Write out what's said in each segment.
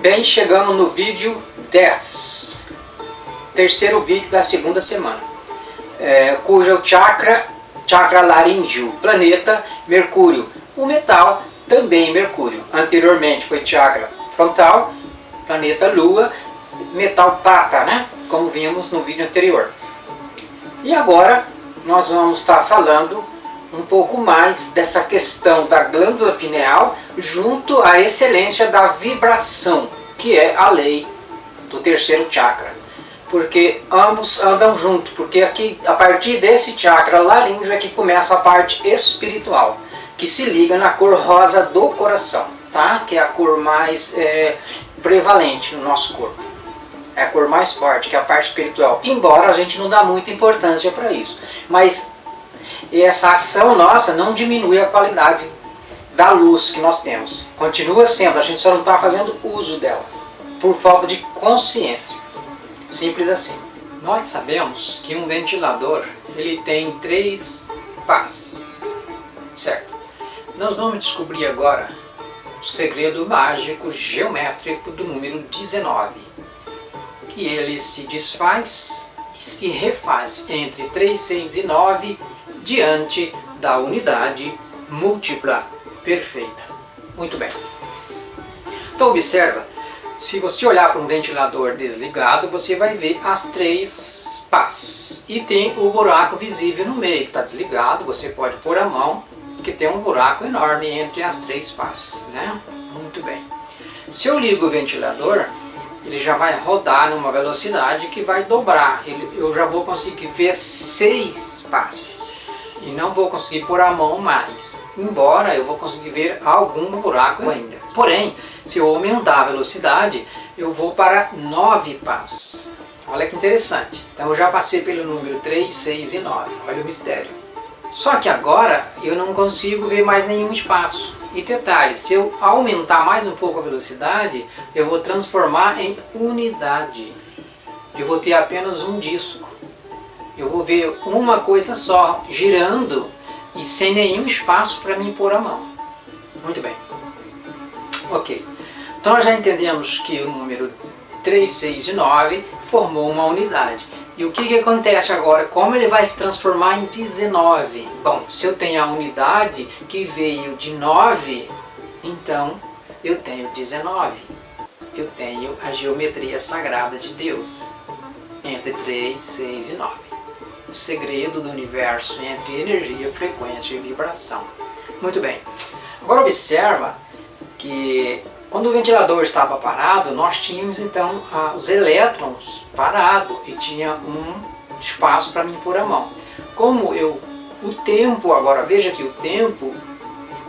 Bem, chegamos no vídeo 10, terceiro vídeo da segunda semana, cujo chakra laríngeo, planeta Mercúrio, o metal também Mercúrio. Anteriormente foi chakra frontal, planeta Lua, metal prata, né? Como vimos no vídeo anterior. E agora nós vamos estar falando um pouco mais dessa questão da glândula pineal junto à excelência da vibração, que é a lei do terceiro chakra. Porque ambos andam junto, porque aqui, a partir desse chakra laríngeo é que começa a parte espiritual, que se liga na cor rosa do coração, tá? Que é a cor mais prevalente no nosso corpo. É a cor mais forte, que é a parte espiritual. Embora a gente não dá muita importância para isso. Mas essa ação nossa não diminui a qualidade da luz que nós temos. Continua sendo, a gente só não está fazendo uso dela, por falta de consciência. Simples assim. Nós sabemos que um ventilador, ele tem 3 pás, certo? Nós vamos descobrir agora o segredo mágico geométrico do número 19, que ele se desfaz e se refaz entre 3, 6 e 9 diante da unidade múltipla perfeita. Muito bem. Então observa, se você olhar para um ventilador desligado, você vai ver as 3 pás. E tem o buraco visível no meio, que está desligado, você pode pôr a mão, porque tem um buraco enorme entre as 3 pás, né? Muito bem. Se eu ligo o ventilador, ele já vai rodar numa velocidade que vai dobrar. Eu já vou conseguir ver 6 pás. E não vou conseguir pôr a mão mais, embora eu vou conseguir ver algum buraco ainda. Porém, se eu aumentar a velocidade, eu vou para 9 pás. Olha que interessante. Então eu já passei pelo número 3, 6 e 9. Olha o mistério. Só que agora eu não consigo ver mais nenhum espaço. E detalhe, se eu aumentar mais um pouco a velocidade, eu vou transformar em unidade. Eu vou ter apenas um disco. Eu vou ver uma coisa só, girando e sem nenhum espaço para mim pôr a mão. Muito bem. Ok. Então nós já entendemos que o número 3, 6 e 9 formou uma unidade. E o que acontece agora? Como ele vai se transformar em 19? Bom, se eu tenho a unidade que veio de 9, então eu tenho 19. Eu tenho a geometria sagrada de Deus. Entre 3, 6 e 9. O segredo do universo entre energia, frequência e vibração. Muito bem. Agora observa que quando o ventilador estava parado, nós tínhamos então os elétrons parados e tinha um espaço para mim pôr a mão. Como o tempo, agora veja que o tempo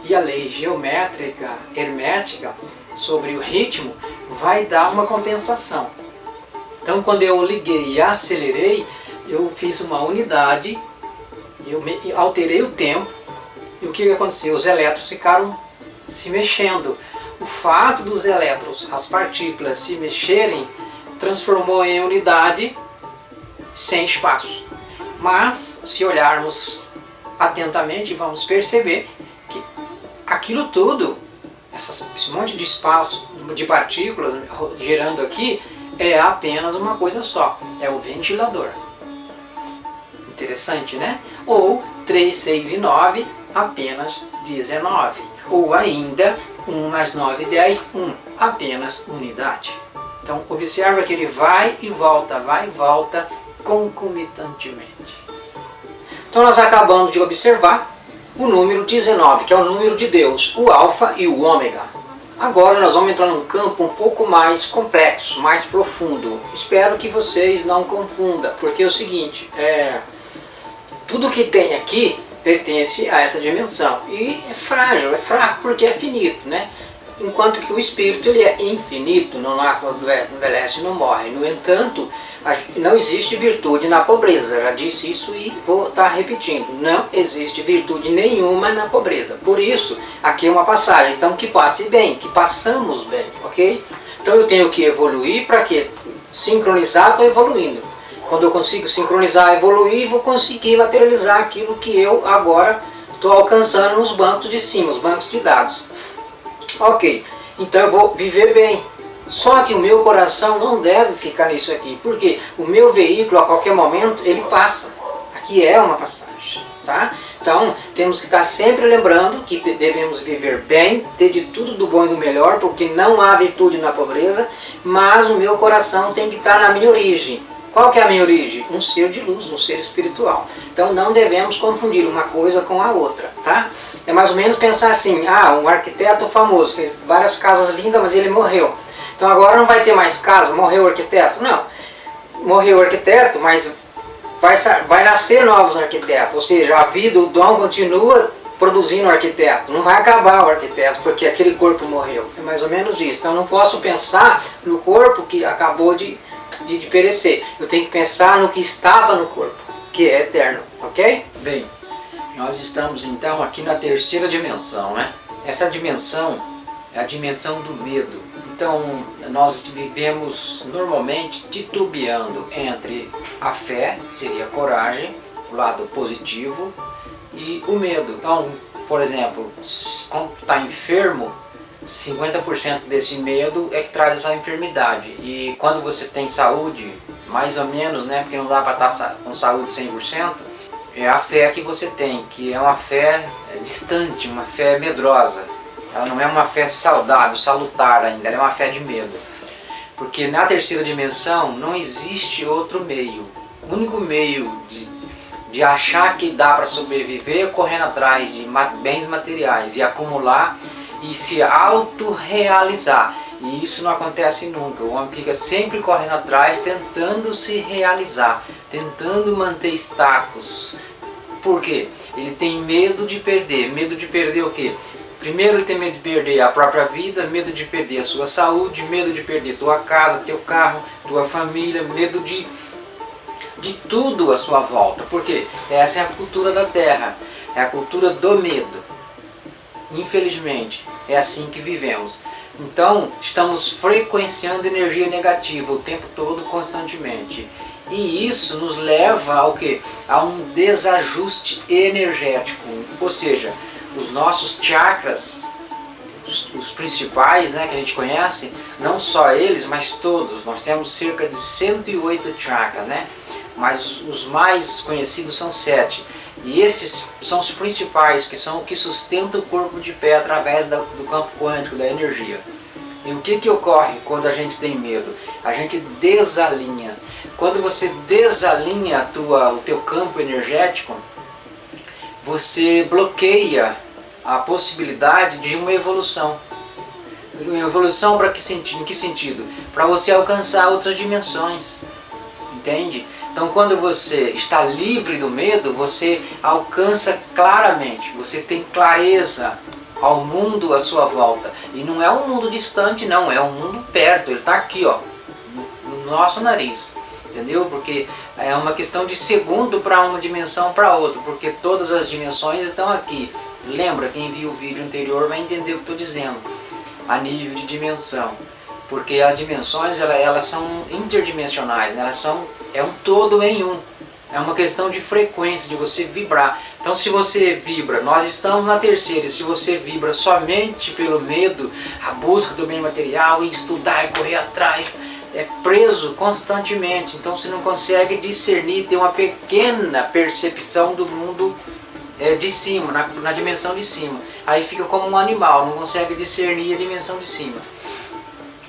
e a lei geométrica, hermética, sobre o ritmo, vai dar uma compensação. Então quando eu liguei e acelerei, eu fiz uma unidade, eu alterei o tempo, e o que aconteceu? Os elétrons ficaram se mexendo. O fato dos elétrons, as partículas se mexerem, transformou em unidade sem espaço. Mas, se olharmos atentamente, vamos perceber que aquilo tudo, esse monte de espaço, de partículas girando aqui, é apenas uma coisa só, é o ventilador. Interessante, né? Ou 3, 6 e 9, apenas 19. Ou ainda 1 mais 9, 10, 1, apenas unidade. Então observa que ele vai e volta concomitantemente. Então nós acabamos de observar o número 19, que é o número de Deus, o alfa e o ômega. Agora nós vamos entrar num campo um pouco mais complexo, mais profundo. Espero que vocês não confundam, porque é o seguinte, tudo que tem aqui pertence a essa dimensão e é frágil, é fraco porque é finito, né? Enquanto que o espírito ele é infinito, não nasce, não envelhece, não morre. No entanto, não existe virtude na pobreza. Já disse isso e vou estar repetindo. Não existe virtude nenhuma na pobreza. Por isso, aqui é uma passagem. Então, que passe bem, que passamos bem, ok? Então eu tenho que evoluir para quê? Sincronizar, estou evoluindo. Quando eu consigo sincronizar, evoluir, vou conseguir materializar aquilo que eu agora estou alcançando nos bancos de cima, os bancos de dados. Ok, então eu vou viver bem, Só que o meu coração não deve ficar nisso aqui, porque o meu veículo a qualquer momento ele passa. Aqui é uma passagem, tá? Então temos que estar sempre lembrando que devemos viver bem, ter de tudo do bom e do melhor, porque não há virtude na pobreza, mas o meu coração tem que estar na minha origem. Qual que é a minha origem? Um ser de luz, um ser espiritual. Então não devemos confundir uma coisa com a outra, tá? É mais ou menos pensar assim, um arquiteto famoso, fez várias casas lindas, mas ele morreu. Então agora não vai ter mais casa, morreu o arquiteto? Não. Morreu o arquiteto, mas vai nascer novos arquitetos. Ou seja, a vida, o dom continua produzindo o arquiteto. Não vai acabar o arquiteto porque aquele corpo morreu. É mais ou menos isso. Então não posso pensar no corpo que acabou de perecer. Eu tenho que pensar no que estava no corpo, que é eterno, ok? Bem, nós estamos então aqui na terceira dimensão, né? Essa dimensão é a dimensão do medo. Então nós vivemos normalmente titubeando entre a fé, que seria a coragem, o lado positivo, e o medo. Então, por exemplo, quando está enfermo, 50% desse medo é que traz essa enfermidade. E quando você tem saúde, mais ou menos, né, porque não dá para estar com saúde 100%, é a fé que você tem, que é uma fé distante, uma fé medrosa. Ela não é uma fé saudável, salutar ainda, ela é uma fé de medo. Porque na terceira dimensão não existe outro meio. O único meio de achar que dá para sobreviver é correndo atrás de bens materiais e acumular e se autorrealizar. E isso não acontece nunca. O homem fica sempre correndo atrás, tentando se realizar, tentando manter status. Por quê? Ele tem medo de perder. Medo de perder o quê? Primeiro ele tem medo de perder a própria vida, medo de perder a sua saúde, medo de perder tua casa, teu carro, tua família, medo de tudo à sua volta. Por quê? Essa é a cultura da Terra, é a cultura do medo. Infelizmente, é assim que vivemos. Então, estamos frequenciando energia negativa o tempo todo, constantemente. E isso nos leva ao quê? A um desajuste energético. Ou seja, os nossos chakras, os principais, né, que a gente conhece, não só eles, mas todos. Nós temos cerca de 108 chakras, né? Mas os mais conhecidos são 7. E esses são os principais, que são o que sustenta o corpo de pé através do campo quântico, da energia. E o que ocorre quando a gente tem medo? A gente desalinha. Quando você desalinha o teu campo energético, você bloqueia a possibilidade de uma evolução. Uma evolução para em que sentido? Para você alcançar outras dimensões. Entende? Então quando você está livre do medo, você alcança claramente, você tem clareza ao mundo à sua volta. E não é um mundo distante não, é um mundo perto, ele está aqui, ó, no nosso nariz. Entendeu? Porque é uma questão de segundo para uma dimensão para outra, porque todas as dimensões estão aqui. Lembra, quem viu o vídeo anterior vai entender o que estou dizendo, a nível de dimensão. Porque as dimensões elas são interdimensionais, né? É um todo em um. É uma questão de frequência, de você vibrar. Então se você vibra, nós estamos na terceira, e se você vibra somente pelo medo, a busca do bem material, e estudar e correr atrás, é preso constantemente. Então você não consegue discernir, ter uma pequena percepção do mundo de cima, na dimensão de cima. Aí fica como um animal, não consegue discernir a dimensão de cima.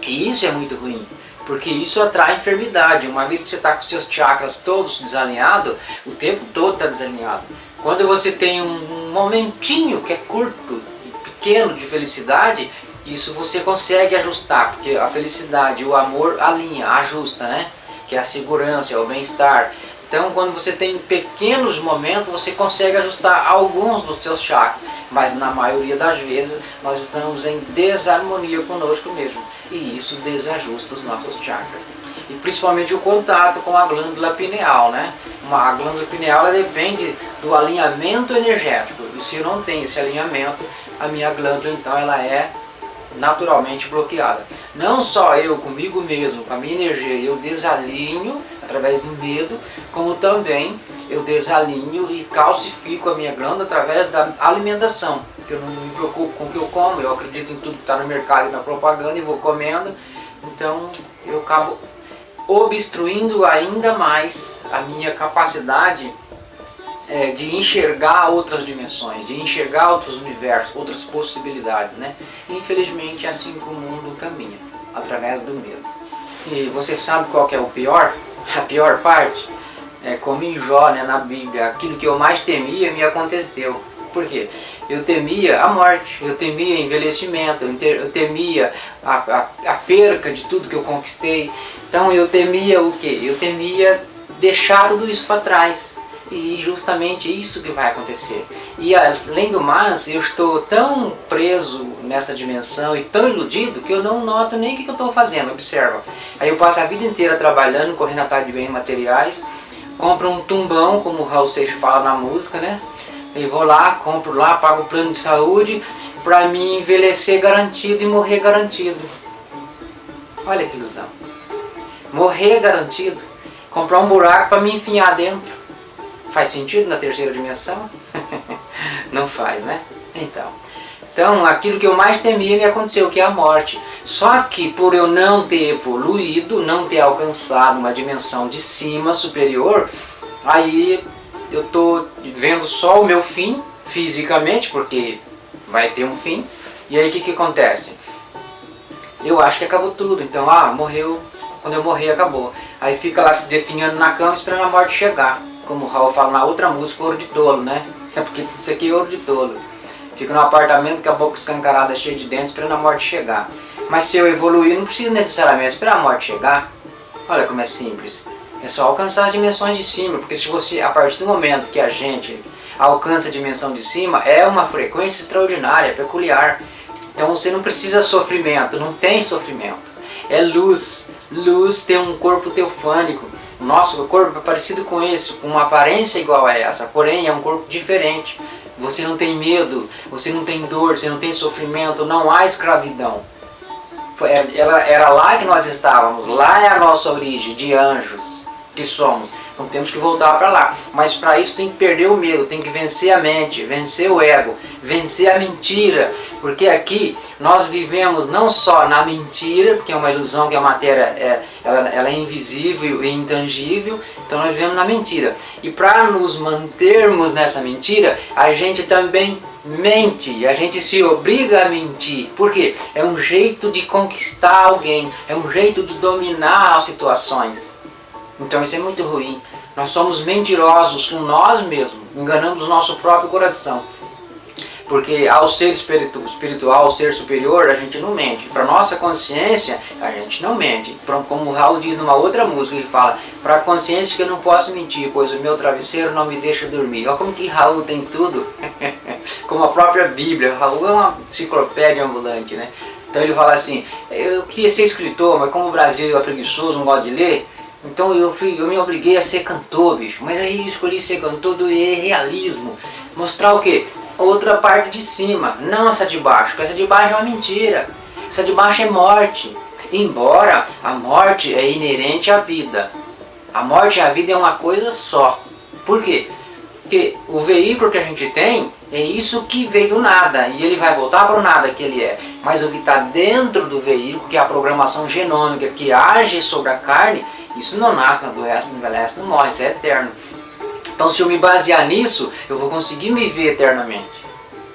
E isso é muito ruim, porque isso atrai enfermidade. Uma vez que você está com seus chakras todos desalinhados, o tempo todo está desalinhado. Quando você tem um momentinho que é curto e pequeno de felicidade, isso você consegue ajustar, porque a felicidade, o amor alinha, ajusta, né? Que é a segurança, é o bem-estar. Então quando você tem pequenos momentos, você consegue ajustar alguns dos seus chakras, mas na maioria das vezes nós estamos em desarmonia conosco mesmo, e isso desajusta os nossos chakras. E principalmente o contato com a glândula pineal, né? A glândula pineal ela depende do alinhamento energético, e se eu não tenho esse alinhamento, a minha glândula então ela é naturalmente bloqueada. Não só eu comigo mesmo, com a minha energia, eu desalinho através do medo, como também eu desalinho e calcifico a minha glândula através da alimentação. Eu não me preocupo com o que eu como, eu acredito em tudo que está no mercado e na propaganda e vou comendo, Então eu acabo obstruindo ainda mais a minha capacidade de enxergar outras dimensões, de enxergar outros universos, outras possibilidades, né? E, infelizmente é assim que o mundo caminha, através do medo. E você sabe qual que é o pior? A pior parte? É como em Jó, né, na Bíblia, aquilo que eu mais temia me aconteceu. Por quê? Eu temia a morte, eu temia envelhecimento, eu temia a perca de tudo que eu conquistei. Então eu temia o quê? Eu temia deixar tudo isso para trás. E justamente isso que vai acontecer. E além do mais, eu estou tão preso nessa dimensão e tão iludido que eu não noto nem o que eu estou fazendo. Observa. Aí eu passo a vida inteira trabalhando, correndo atrás de bens materiais, compro um tumbão, como o Raul Seixas fala na música, né? Eu vou lá, compro lá, pago o plano de saúde para mim envelhecer garantido e morrer garantido. Olha que ilusão. Morrer garantido. Comprar um buraco para me enfiar dentro. Faz sentido na terceira dimensão? Não faz, né? Então, aquilo que eu mais temia me aconteceu, que é a morte. Só que por eu não ter evoluído, não ter alcançado uma dimensão de cima, superior, aí eu estou vendo só o meu fim, fisicamente, porque vai ter um fim. E aí o que acontece? Eu acho que acabou tudo. Então, morreu, quando eu morrer acabou. Aí fica lá se definhando na cama esperando a morte chegar. Como o Raul fala na outra música, ouro de tolo, né? É porque tudo isso aqui é ouro de tolo. Fica num apartamento com a boca escancarada, cheia de dentes, esperando a morte chegar. Mas se eu evoluir, não preciso necessariamente esperar a morte chegar. Olha como é simples. É só alcançar as dimensões de cima, porque se você, a partir do momento que a gente alcança a dimensão de cima, é uma frequência extraordinária, peculiar. Então você não precisa sofrimento, não tem sofrimento. É luz. Luz tem um corpo teofânico. O nosso corpo é parecido com esse, com uma aparência igual a essa, porém é um corpo diferente. Você não tem medo, você não tem dor, você não tem sofrimento, não há escravidão. Era lá que nós estávamos, lá é a nossa origem, de anjos que somos. Então temos que voltar para lá. Mas para isso tem que perder o medo, tem que vencer a mente, vencer o ego, vencer a mentira. Porque aqui nós vivemos não só na mentira, porque é uma ilusão que a matéria ela é invisível e intangível, então nós vivemos na mentira. E para nos mantermos nessa mentira, a gente também mente, a gente se obriga a mentir. Por quê? É um jeito de conquistar alguém, é um jeito de dominar as situações. Então isso é muito ruim. Nós somos mentirosos com nós mesmos, enganamos o nosso próprio coração. Porque ao ser espiritual, ao ser superior, a gente não mente. Para nossa consciência, a gente não mente. Como o Raul diz numa outra música, ele fala: para a consciência que eu não posso mentir, pois o meu travesseiro não me deixa dormir. Olha como que Raul tem tudo. Como a própria Bíblia. Raul é uma enciclopédia ambulante, né? Então ele fala assim: eu queria ser escritor, mas como o Brasil é preguiçoso, não gosta de ler, então eu me obriguei a ser cantor, bicho. Mas aí eu escolhi ser cantor do realismo. Mostrar o quê? Outra parte de cima, não essa de baixo, porque essa de baixo é uma mentira. Essa de baixo é morte. Embora a morte é inerente à vida. A morte e a vida é uma coisa só. Por quê? Porque o veículo que a gente tem é isso que veio do nada e ele vai voltar para o nada que ele é. Mas o que está dentro do veículo, que é a programação genômica que age sobre a carne, isso não nasce, não adoece, não envelhece, não morre, isso é eterno. Então se eu me basear nisso, eu vou conseguir me ver eternamente.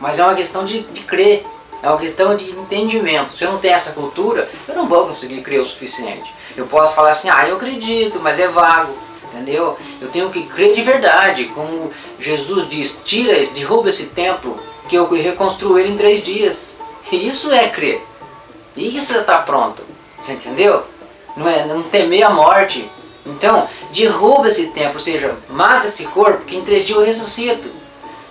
Mas é uma questão de crer, é uma questão de entendimento. Se eu não tenho essa cultura, eu não vou conseguir crer o suficiente. Eu posso falar assim: eu acredito, mas é vago, entendeu? Eu tenho que crer de verdade, como Jesus diz: derruba esse templo, que eu reconstruo ele em 3 dias. Isso é crer, isso é estar pronto, você entendeu? Não temer a morte. Então, derruba esse templo, ou seja, mata esse corpo, que em 3 dias eu ressuscito.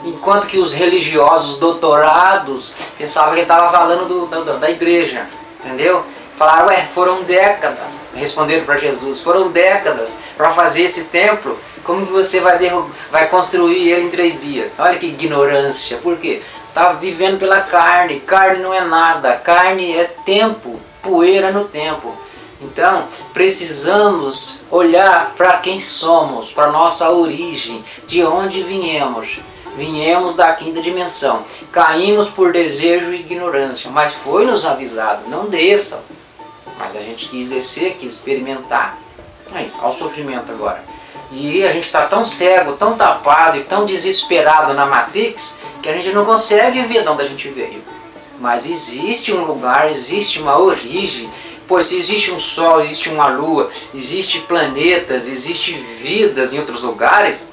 Enquanto que os religiosos doutorados pensavam que ele estava falando da igreja, entendeu? Falaram: foram décadas, responderam para Jesus, foram décadas para fazer esse templo, como que você vai construir ele em 3 dias? Olha que ignorância. Por quê? Está vivendo pela carne, carne não é nada, carne é tempo, poeira no tempo. Então, precisamos olhar para quem somos, para nossa origem, de onde viemos. Viemos da 5ª dimensão, caímos por desejo e ignorância, mas foi nos avisado: não desçam, mas a gente quis descer, quis experimentar. Aí, ao sofrimento agora. E a gente está tão cego, tão tapado e tão desesperado na Matrix que a gente não consegue ver de onde a gente veio. Mas existe um lugar, existe uma origem. Pois se existe um Sol, existe uma Lua, existe planetas, existe vidas em outros lugares,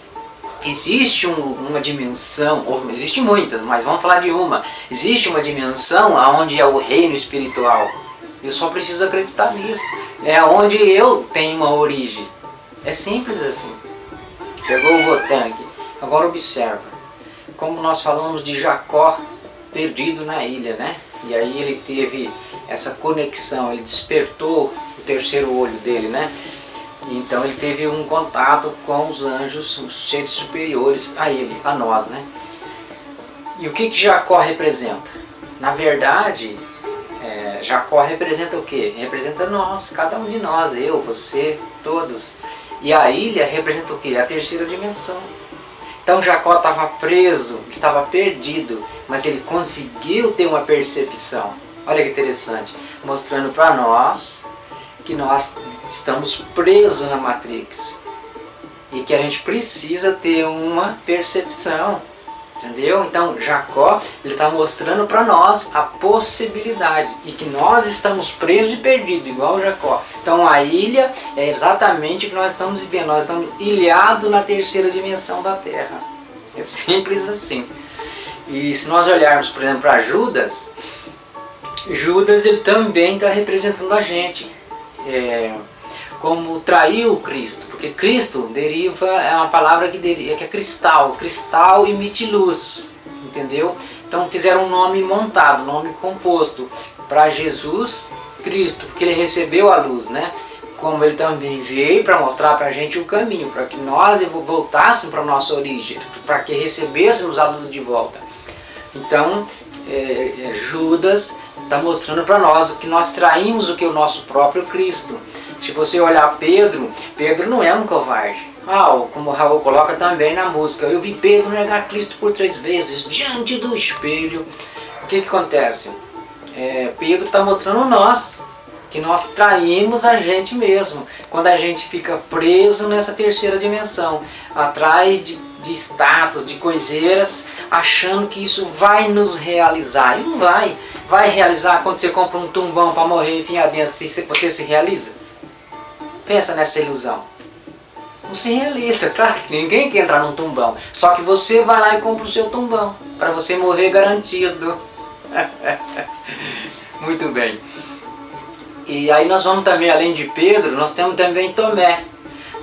existe uma dimensão, ou existe muitas, mas vamos falar de uma. Existe uma dimensão onde é o reino espiritual. Eu só preciso acreditar nisso. É onde eu tenho uma origem. É simples assim. Chegou o Votangue. Agora observa. Como nós falamos de Jacó perdido na ilha, né? E aí ele teve essa conexão, ele despertou o terceiro olho dele, né? Então ele teve um contato com os anjos, os seres superiores a ele, a nós, né? E o que Jacó representa? Na verdade, Jacó representa o quê? Representa nós, cada um de nós, eu, você, todos. E a ilha representa o quê? A terceira dimensão. Então Jacó estava preso, estava perdido, mas ele conseguiu ter uma percepção. Olha que interessante, mostrando para nós que nós estamos presos na Matrix e que a gente precisa ter uma percepção, entendeu? Então Jacó ele está mostrando para nós a possibilidade e que nós estamos presos e perdidos, igual Jacó. Então a ilha é exatamente o que nós estamos vivendo, nós estamos ilhados na terceira dimensão da Terra. É simples assim. E se nós olharmos, por exemplo, para Judas, Judas ele também está representando a gente. Como traiu Cristo, porque Cristo deriva, é uma palavra que é cristal, cristal emite luz, entendeu? Então fizeram um nome montado, um nome composto para Jesus Cristo, porque ele recebeu a luz, né? Como ele também veio para mostrar para a gente o caminho, para que nós voltássemos para a nossa origem, para que recebêssemos a luz de volta. Então Judas está mostrando para nós que nós traímos o que é o nosso próprio Cristo. Se você olhar Pedro, Pedro não é um covarde. Como o Raul coloca também na música, eu vi Pedro negar Cristo por 3 vezes diante do espelho. O que acontece? Pedro está mostrando nós, que nós traímos a gente mesmo, quando a gente fica preso nessa terceira dimensão, atrás de status, de coiseiras, achando que isso vai nos realizar. E não vai. Vai realizar quando você compra um tumbão para morrer e enfiar dentro, se você se realiza? Pensa nessa ilusão. Não se realiza, claro que ninguém quer entrar num tumbão. Só que você vai lá e compra o seu tumbão, para você morrer garantido. Muito bem. E aí nós vamos também, além de Pedro, nós temos também Tomé.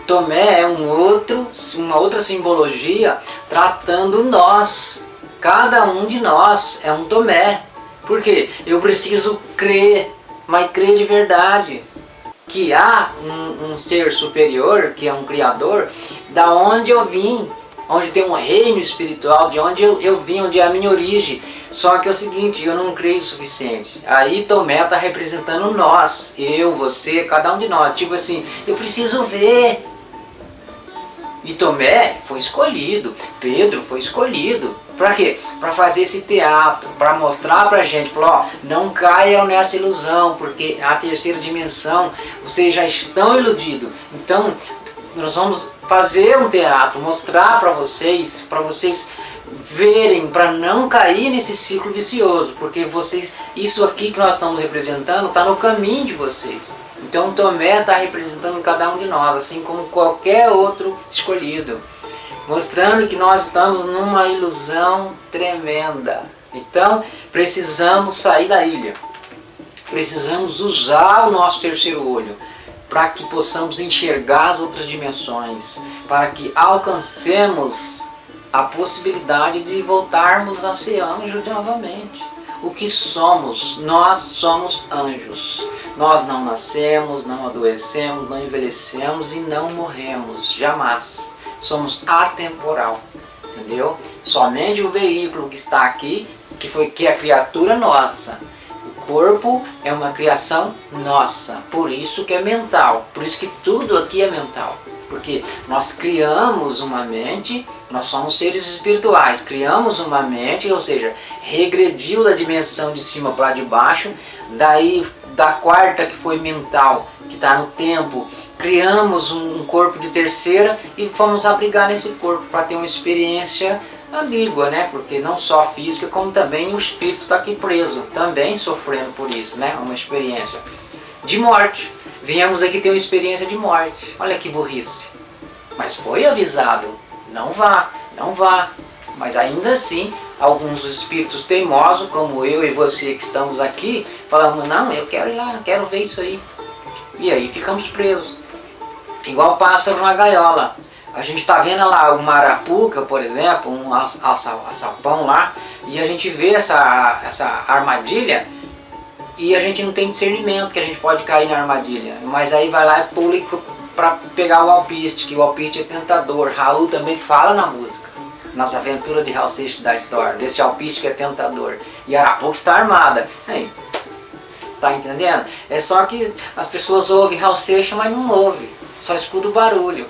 Tomé é uma outra simbologia tratando nós. Cada um de nós é um Tomé. Por quê? Eu preciso crer, mas crer de verdade. Que há um ser superior, que é um Criador, da onde eu vim, onde tem um reino espiritual, de onde eu vim, onde é a minha origem. Só que é o seguinte, eu não creio o suficiente. Aí Tomé está representando nós, eu, você, cada um de nós. Tipo assim, eu preciso ver. E Tomé foi escolhido, Pedro foi escolhido. Para quê? Para fazer esse teatro, para mostrar para a gente, falar, não caiam nessa ilusão, porque a terceira dimensão, vocês já estão iludidos. Então, nós vamos fazer um teatro, mostrar para vocês verem, para não cair nesse ciclo vicioso, porque isso aqui que nós estamos representando está no caminho de vocês. Então Tomé está representando cada um de nós, assim como qualquer outro escolhido, mostrando que nós estamos numa ilusão tremenda. Então precisamos sair da ilha, precisamos usar o nosso terceiro olho para que possamos enxergar as outras dimensões, para que alcancemos a possibilidade de voltarmos a ser anjos novamente. O que somos? Nós somos anjos. Nós não nascemos, não adoecemos, não envelhecemos e não morremos, jamais. Somos atemporal, entendeu? Somente o veículo que está aqui, que é a criatura nossa. O corpo é uma criação nossa, por isso que é mental, por isso que tudo aqui é mental. Porque nós criamos uma mente, nós somos seres espirituais, criamos uma mente, ou seja, regrediu da dimensão de cima para de baixo, daí da quarta, que foi mental, que está no tempo, criamos um corpo de terceira e fomos abrigar nesse corpo para ter uma experiência ambígua, né? Porque não só física, como também o espírito está aqui preso, também sofrendo por isso, né? Uma experiência de morte. Viemos aqui ter uma experiência de morte. Olha que burrice. Mas foi avisado, não vá, não vá. Mas ainda assim, alguns espíritos teimosos, como eu e você que estamos aqui, falamos, não, eu quero ir lá, eu quero ver isso aí. E aí ficamos presos. Igual pássaro na gaiola. A gente está vendo lá uma arapuca, por exemplo, um alçapão lá, e a gente vê essa armadilha e a gente não tem discernimento que a gente pode cair na armadilha. Mas aí vai lá e pula para pegar o alpiste, que o alpiste é tentador. Raul também fala na música, nas aventuras de Raul Seixas Cidade Torta, desse alpiste que é tentador. E a arapuca está armada. Aí, tá entendendo? É só que as pessoas ouvem Raul Seixas, mas não ouvem. Só escuta o barulho,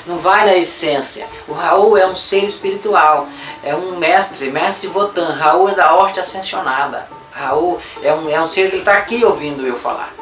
não vai na essência. O Raul é um ser espiritual, é um mestre Votan. Raul é da horta ascensionada. Raul é um ser que está aqui ouvindo eu falar.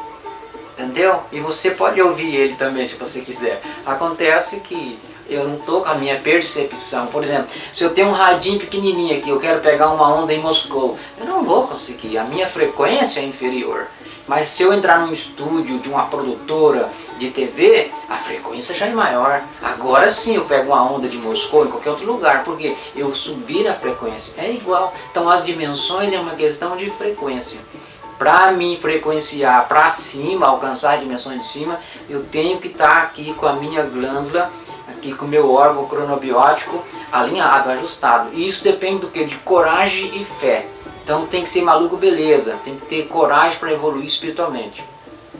Entendeu? E você pode ouvir ele também se você quiser. Acontece que eu não estou com a minha percepção. Por exemplo, se eu tenho um radinho pequenininho aqui, eu quero pegar uma onda em Moscou, eu não vou conseguir, a minha frequência é inferior. Mas se eu entrar num estúdio de uma produtora de TV, a frequência já é maior. Agora sim eu pego uma onda de Moscou em qualquer outro lugar, porque eu subir a frequência é igual. Então as dimensões é uma questão de frequência. Para me frequenciar para cima, alcançar as dimensões de cima, eu tenho que estar aqui com a minha glândula, aqui com o meu órgão cronobiótico alinhado, ajustado. E isso depende do que? De coragem e fé. Então tem que ser maluco, beleza, tem que ter coragem para evoluir espiritualmente.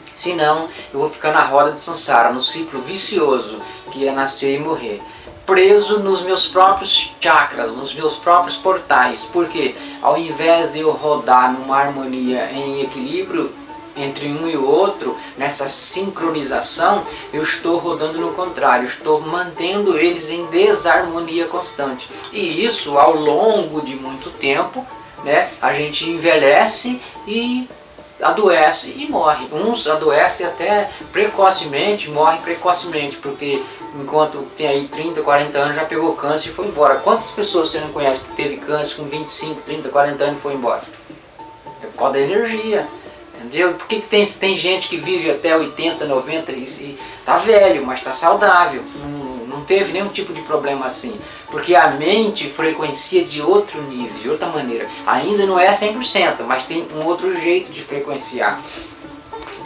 Senão eu vou ficar na roda de samsara, no ciclo vicioso, que é nascer e morrer. Preso nos meus próprios chakras, nos meus próprios portais. Porque ao invés de eu rodar numa harmonia em equilíbrio entre um e o outro, nessa sincronização, eu estou rodando no contrário, estou mantendo eles em desarmonia constante. E isso ao longo de muito tempo, né, a gente envelhece e adoece e morre. Uns adoecem até precocemente, morrem precocemente, porque enquanto tem aí 30, 40 anos já pegou câncer e foi embora. Quantas pessoas você não conhece que teve câncer com 25, 30, 40 anos e foi embora? É por causa da energia. Entendeu? Por que tem gente que vive até 80, 90 e tá velho, mas tá saudável? Não teve nenhum tipo de problema assim. Porque a mente frequencia de outro nível, de outra maneira. Ainda não é 100%, mas tem um outro jeito de frequenciar.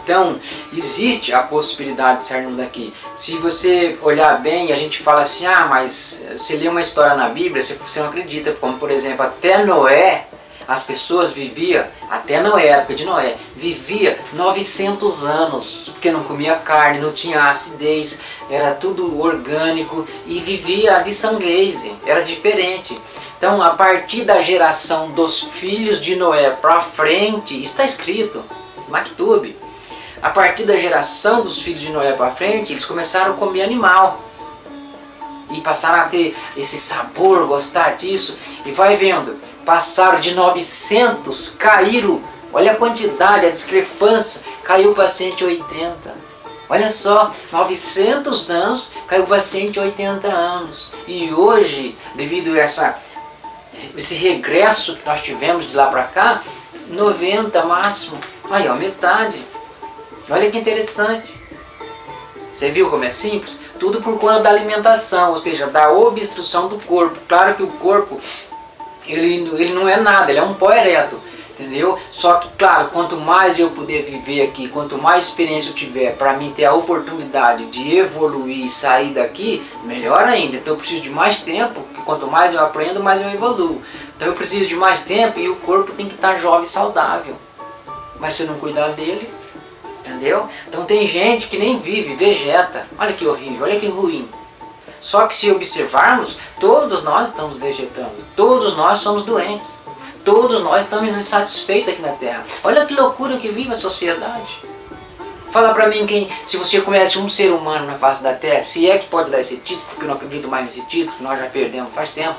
Então, existe a possibilidade de sairmos daqui. Se você olhar bem, a gente fala assim, mas você lê uma história na Bíblia, você não acredita. Como, por exemplo, até Noé, as pessoas viviam, até na época de Noé, vivia 900 anos, porque não comia carne, não tinha acidez, era tudo orgânico e vivia de sanguese, era diferente. Então, a partir da geração dos filhos de Noé para frente, isso está escrito, Maktub, a partir da geração dos filhos de Noé para frente, eles começaram a comer animal. E passaram a ter esse sabor, gostar disso, e vai vendo. Passaram de 900, caíram, olha a quantidade, a discrepância, caiu para 180. Olha só, 900 anos, caiu para 180 anos. E hoje, devido a esse regresso que nós tivemos de lá para cá, 90 máximo. Aí, ó, metade. Olha que interessante. Você viu como é simples? Tudo por conta da alimentação, ou seja, da obstrução do corpo. Claro que o corpo, ele não é nada, ele é um pó ereto, entendeu? Só que, claro, quanto mais eu puder viver aqui, quanto mais experiência eu tiver para mim ter a oportunidade de evoluir e sair daqui, melhor ainda. Então eu preciso de mais tempo, porque quanto mais eu aprendo, mais eu evoluo. Então eu preciso de mais tempo e o corpo tem que estar jovem e saudável. Mas se eu não cuidar dele, entendeu? Então tem gente que nem vive, vegeta. Olha que horrível, olha que ruim. Só que se observarmos, todos nós estamos vegetando, todos nós somos doentes, todos nós estamos insatisfeitos aqui na Terra. Olha que loucura que vive a sociedade. Fala pra mim, se você conhece um ser humano na face da Terra, se é que pode dar esse título, porque eu não acredito mais nesse título, que nós já perdemos faz tempo,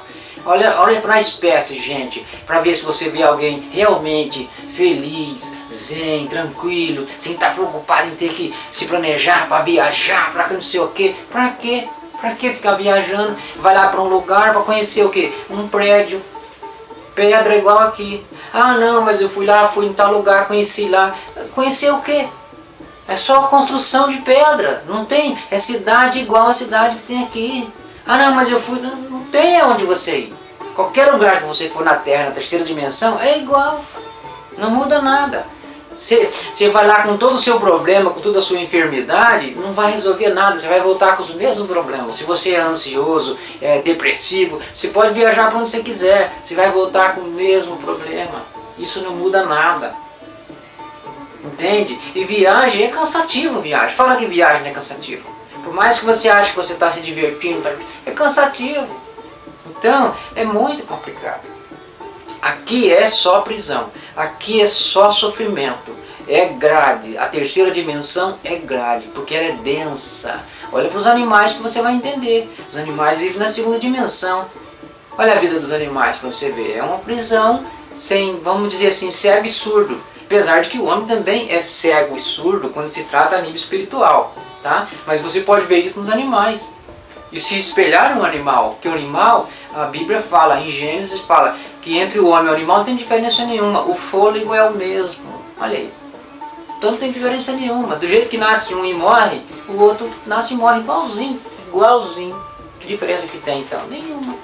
Olha para a espécie, gente, para ver se você vê alguém realmente feliz, zen, tranquilo, sem estar preocupado em ter que se planejar para viajar, para não sei o quê. Para quê? Para que ficar viajando? Vai lá para um lugar para conhecer o quê? Um prédio, pedra igual aqui. Ah não, mas eu fui lá, fui em tal lugar, conheci lá. Conhecer o quê? É só construção de pedra, não tem, é cidade igual a cidade que tem aqui. Ah não, mas eu fui, não tem aonde você ir. Qualquer lugar que você for na Terra, na terceira dimensão, é igual, não muda nada. Você vai lá com todo o seu problema, com toda a sua enfermidade, não vai resolver nada, você vai voltar com os mesmos problemas. Se você é ansioso, é depressivo, você pode viajar para onde você quiser, você vai voltar com o mesmo problema. Isso não muda nada. Entende? E viagem é cansativo, viagem. Fala que viagem não é cansativo. Por mais que você ache que você está se divertindo, é cansativo. Então, é muito complicado. Aqui é só prisão. Aqui é só sofrimento. É grade. A terceira dimensão é grade, porque ela é densa. Olha para os animais que você vai entender. Os animais vivem na segunda dimensão. Olha a vida dos animais para você ver. É uma prisão sem, vamos dizer assim, cego e surdo. Apesar de que o homem também é cego e surdo quando se trata a nível espiritual, tá? Mas você pode ver isso nos animais. E se espelhar um animal, porque o animal, a Bíblia fala, em Gênesis fala, que entre o homem e o animal não tem diferença nenhuma, o fôlego é o mesmo. Olha aí. Então não tem diferença nenhuma. Do jeito que nasce um e morre, o outro nasce e morre igualzinho, igualzinho. Que diferença que tem então? Nenhuma.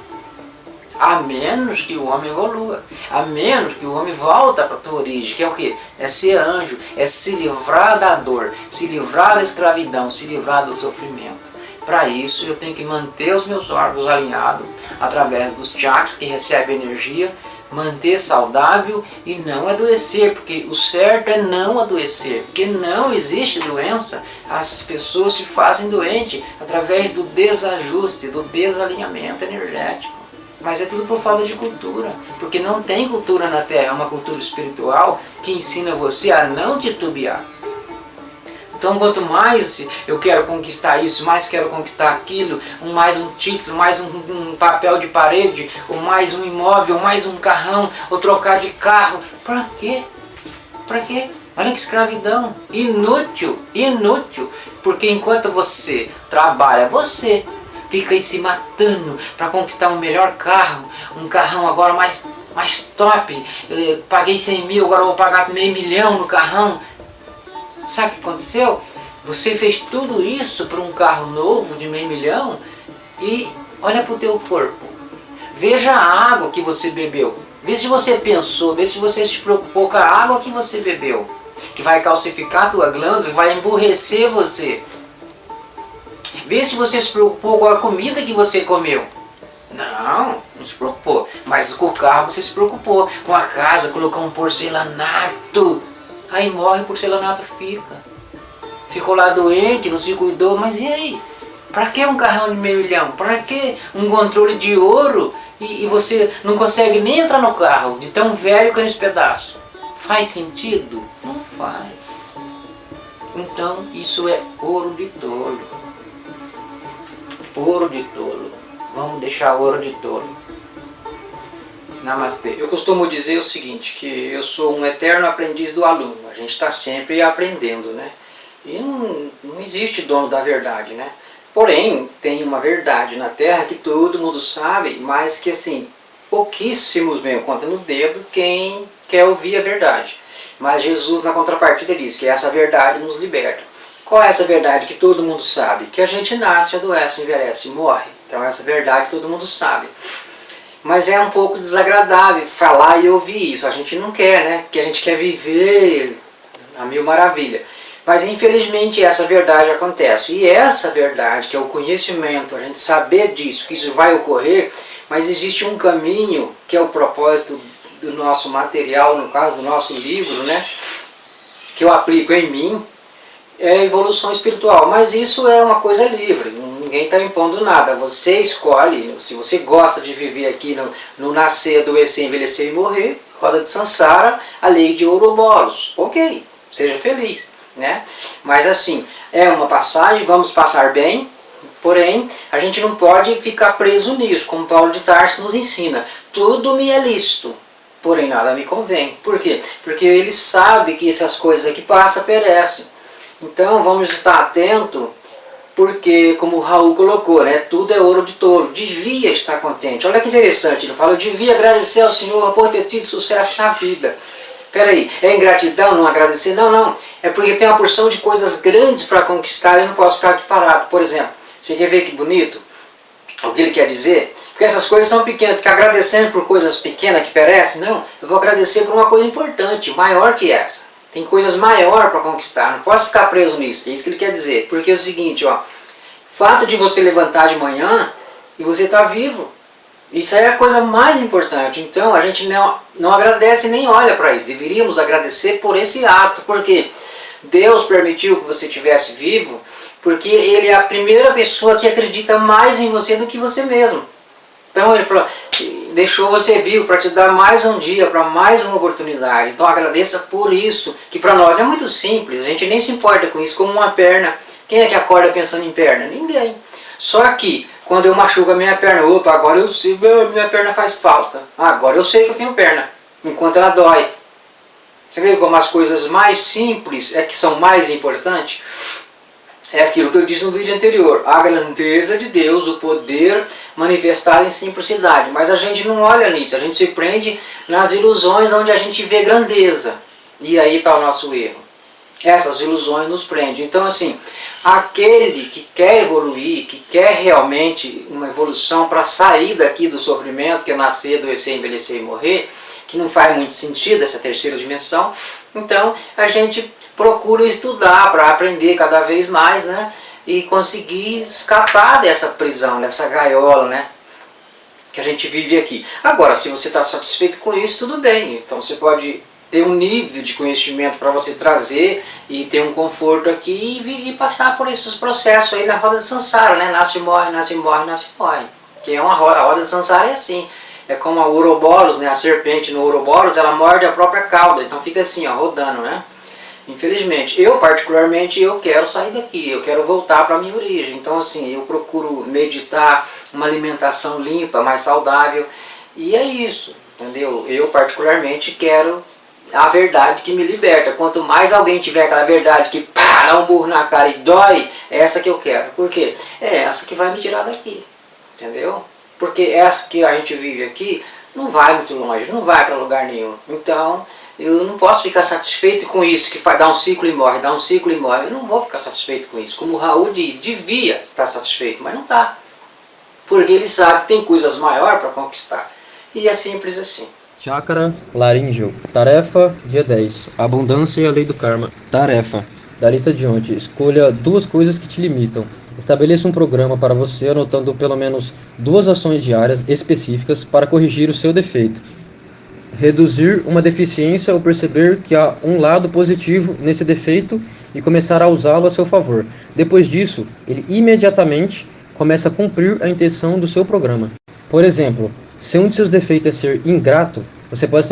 A menos que o homem evolua, a menos que o homem volta para a tua origem, que é o quê? É ser anjo, é se livrar da dor, se livrar da escravidão, se livrar do sofrimento. Para isso eu tenho que manter os meus órgãos alinhados através dos chakras que recebem energia, manter saudável e não adoecer, porque o certo é não adoecer, porque não existe doença, as pessoas se fazem doentes através do desajuste, do desalinhamento energético. Mas é tudo por falta de cultura, porque não tem cultura na Terra, é uma cultura espiritual que ensina você a não titubear. Então quanto mais eu quero conquistar isso, mais quero conquistar aquilo, mais um título, mais um papel de parede, ou mais um imóvel, ou mais um carrão, ou trocar de carro, para quê? Para quê? Olha que escravidão, inútil, inútil, porque enquanto você trabalha, você fica aí se matando para conquistar um melhor carro, um carrão agora mais top, eu paguei 100 mil, agora eu vou pagar meio milhão no carrão. Sabe o que aconteceu? Você fez tudo isso para um carro novo de meio milhão e olha para o teu corpo. Veja a água que você bebeu. Vê se você pensou, vê se você se preocupou com a água que você bebeu, que vai calcificar a tua glândula, vai emburrecer você. Vê se você se preocupou com a comida que você comeu. Não se preocupou. Mas com o carro você se preocupou. Com a casa, colocou um porcelanato. Aí morre, o porcelanato fica. Ficou lá doente, não se cuidou. Mas e aí? Para que um carrão de meio milhão? Para que um controle de ouro? E você não consegue nem entrar no carro, de tão velho que é nesse pedaço. Faz sentido? Não faz. Então isso é ouro de tolo. Ouro de tolo. Vamos deixar ouro de tolo. Namastê. Eu costumo dizer o seguinte, que eu sou um eterno aprendiz do aluno. A gente está sempre aprendendo, né? E não existe dono da verdade, né? Porém, tem uma verdade na Terra que todo mundo sabe, mas que assim, pouquíssimos mesmo, conta no dedo quem quer ouvir a verdade. Mas Jesus na contrapartida diz que essa verdade nos liberta. Qual é essa verdade que todo mundo sabe? Que a gente nasce, adoece, envelhece e morre. Então essa verdade todo mundo sabe. Mas é um pouco desagradável falar e ouvir isso. A gente não quer, né? Porque a gente quer viver a mil maravilha. Mas infelizmente essa verdade acontece. E essa verdade, que é o conhecimento, a gente saber disso, que isso vai ocorrer, mas existe um caminho, que é o propósito do nosso material, no caso do nosso livro, né? Que eu aplico em mim, é a evolução espiritual, mas isso é uma coisa livre, ninguém está impondo nada, você escolhe, se você gosta de viver aqui no nascer, adoecer, envelhecer e morrer, roda de Sansara, a lei de Ouroboros, ok, seja feliz, né? Mas assim, é uma passagem, vamos passar bem, Porém, a gente não pode ficar preso nisso, como Paulo de Tarso nos ensina. Tudo me é lícito, porém nada me convém. Por quê? Porque ele sabe que essas coisas que passam perecem. Então vamos estar atentos, porque como o Raul colocou, né, tudo é ouro de tolo. Devia estar contente. Olha que interessante, ele fala, eu devia agradecer ao Senhor por ter tido sucesso na vida. Peraí, é ingratidão não agradecer? Não, não. É porque tem uma porção de coisas grandes para conquistar e eu não posso ficar aqui parado. Por exemplo, você quer ver que bonito o que ele quer dizer? Porque essas coisas são pequenas. Ficar agradecendo por coisas pequenas que perecem? Não, eu vou agradecer por uma coisa importante, maior que essa. Tem coisas maiores para conquistar, não posso ficar preso nisso. É isso que ele quer dizer. Porque é o seguinte, ó, fato de você levantar de manhã e você estar vivo, isso é a coisa mais importante. Então a gente não agradece nem olha para isso. Deveríamos agradecer por esse ato, porque Deus permitiu que você estivesse vivo, porque Ele é a primeira pessoa que acredita mais em você do que você mesmo. Então Ele falou, deixou você vivo para te dar mais um dia, para mais uma oportunidade. Então agradeça por isso, que para nós é muito simples, a gente nem se importa com isso, como uma perna. Quem é que acorda pensando em perna? Ninguém. Só que quando eu machuco a minha perna, opa, agora eu sei, minha perna faz falta. Agora eu sei que eu tenho perna, enquanto ela dói. Você vê como as coisas mais simples é que são mais importantes? É aquilo que eu disse no vídeo anterior, a grandeza de Deus, o poder manifestado em simplicidade. Mas a gente não olha nisso, a gente se prende nas ilusões onde a gente vê grandeza. E aí está o nosso erro. Essas ilusões nos prendem. Então assim, aquele que quer evoluir, que quer realmente uma evolução para sair daqui do sofrimento, que é nascer, adoecer, envelhecer e morrer, que não faz muito sentido essa terceira dimensão, então a gente procura estudar para aprender cada vez mais, né? E conseguir escapar dessa prisão, dessa gaiola, né? Que a gente vive aqui. Agora, se você está satisfeito com isso, tudo bem. Então você pode ter um nível de conhecimento para você trazer e ter um conforto aqui e passar por esses processos aí na roda de Sansara, né? Nasce, morre, nasce, morre, nasce, morre. Que é uma roda, a roda de Sansara é assim. É como a Ouroboros, né? A serpente no Ouroboros, ela morde a própria cauda. Então fica assim, ó, rodando, né? Infelizmente, eu particularmente, eu quero sair daqui, eu quero voltar para a minha origem. Então assim, eu procuro meditar uma alimentação limpa, mais saudável. E é isso, entendeu? Eu particularmente quero a verdade que me liberta. Quanto mais alguém tiver aquela verdade que pá, dá um burro na cara e dói, é essa que eu quero. Por quê? É essa que vai me tirar daqui, entendeu? Porque essa que a gente vive aqui não vai muito longe, não vai para lugar nenhum. Então eu não posso ficar satisfeito com isso, que dá um ciclo e morre, dá um ciclo e morre. Eu não vou ficar satisfeito com isso. Como o Raul diz, devia estar satisfeito, mas não está. Porque ele sabe que tem coisas maiores para conquistar. E é simples assim. Chakra laríngeo. Tarefa, dia 10. Abundância e a lei do karma. Tarefa. Da lista de ontem, escolha 2 coisas que te limitam. Estabeleça um programa para você, anotando pelo menos 2 ações diárias específicas para corrigir o seu defeito. Reduzir uma deficiência ou perceber que há um lado positivo nesse defeito e começar a usá-lo a seu favor. Depois disso, ele imediatamente começa a cumprir a intenção do seu programa. Por exemplo, se um de seus defeitos é ser ingrato, você pode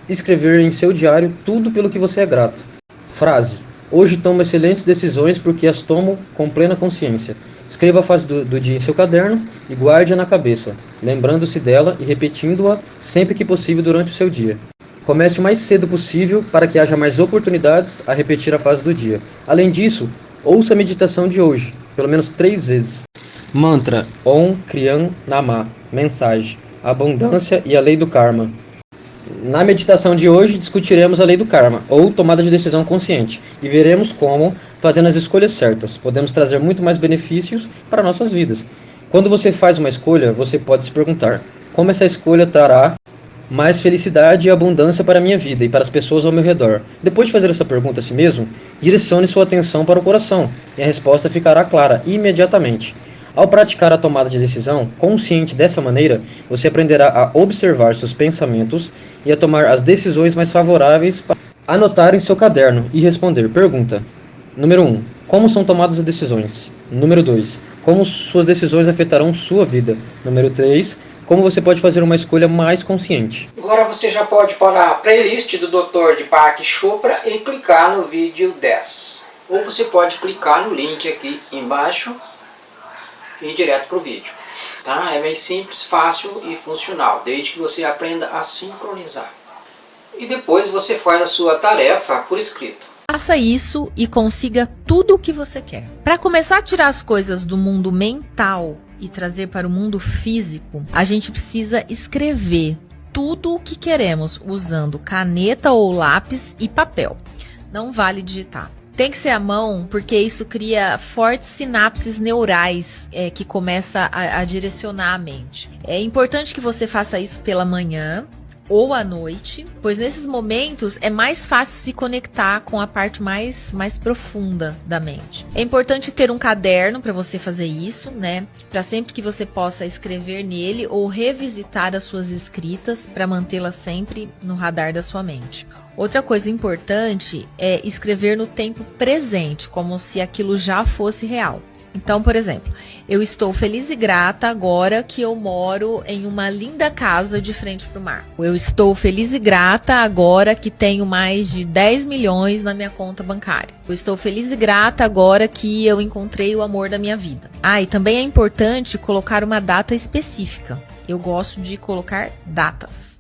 escrever em seu diário tudo pelo que você é grato. Frase: hoje tomo excelentes decisões porque as tomo com plena consciência. Escreva a fase do dia em seu caderno e guarde-a na cabeça, lembrando-se dela e repetindo-a sempre que possível durante o seu dia. Comece o mais cedo possível para que haja mais oportunidades a repetir a fase do dia. Além disso, ouça a meditação de hoje, pelo menos 3 vezes. Mantra: Om Kriyan Namah. Mensagem: abundância e a lei do karma. Na meditação de hoje discutiremos a lei do karma, ou tomada de decisão consciente, e veremos como, fazendo as escolhas certas, podemos trazer muito mais benefícios para nossas vidas. Quando você faz uma escolha, você pode se perguntar: como essa escolha trará mais felicidade e abundância para a minha vida e para as pessoas ao meu redor? Depois de fazer essa pergunta a si mesmo, direcione sua atenção para o coração, e a resposta ficará clara imediatamente. Ao praticar a tomada de decisão consciente dessa maneira, você aprenderá a observar seus pensamentos e a tomar as decisões mais favoráveis para anotar em seu caderno e responder. Pergunta: número 1. Como são tomadas as decisões? Número 2. Como suas decisões afetarão sua vida? Número 3. Como você pode fazer uma escolha mais consciente? Agora você já pode parar a playlist do Dr. Deepak Chopra e clicar no vídeo 10. Ou você pode clicar no link aqui embaixo ir direto para o vídeo. Tá? É bem simples, fácil e funcional, desde que você aprenda a sincronizar. E depois você faz a sua tarefa por escrito. Faça isso e consiga tudo o que você quer. Para começar a tirar as coisas do mundo mental e trazer para o mundo físico, a gente precisa escrever tudo o que queremos usando caneta ou lápis e papel. Não vale digitar. Tem que ser à mão, porque isso cria fortes sinapses neurais que começa a direcionar a mente. É importante que você faça isso pela manhã ou à noite, pois nesses momentos é mais fácil se conectar com a parte mais profunda da mente. É importante ter um caderno para você fazer isso, né? Para sempre que você possa escrever nele ou revisitar as suas escritas para mantê-las sempre no radar da sua mente. Outra coisa importante é escrever no tempo presente, como se aquilo já fosse real. Então, por exemplo, eu estou feliz e grata agora que eu moro em uma linda casa de frente para o mar. Eu estou feliz e grata agora que tenho mais de 10 milhões na minha conta bancária. Eu estou feliz e grata agora que eu encontrei o amor da minha vida. E também é importante colocar uma data específica. Eu gosto de colocar datas.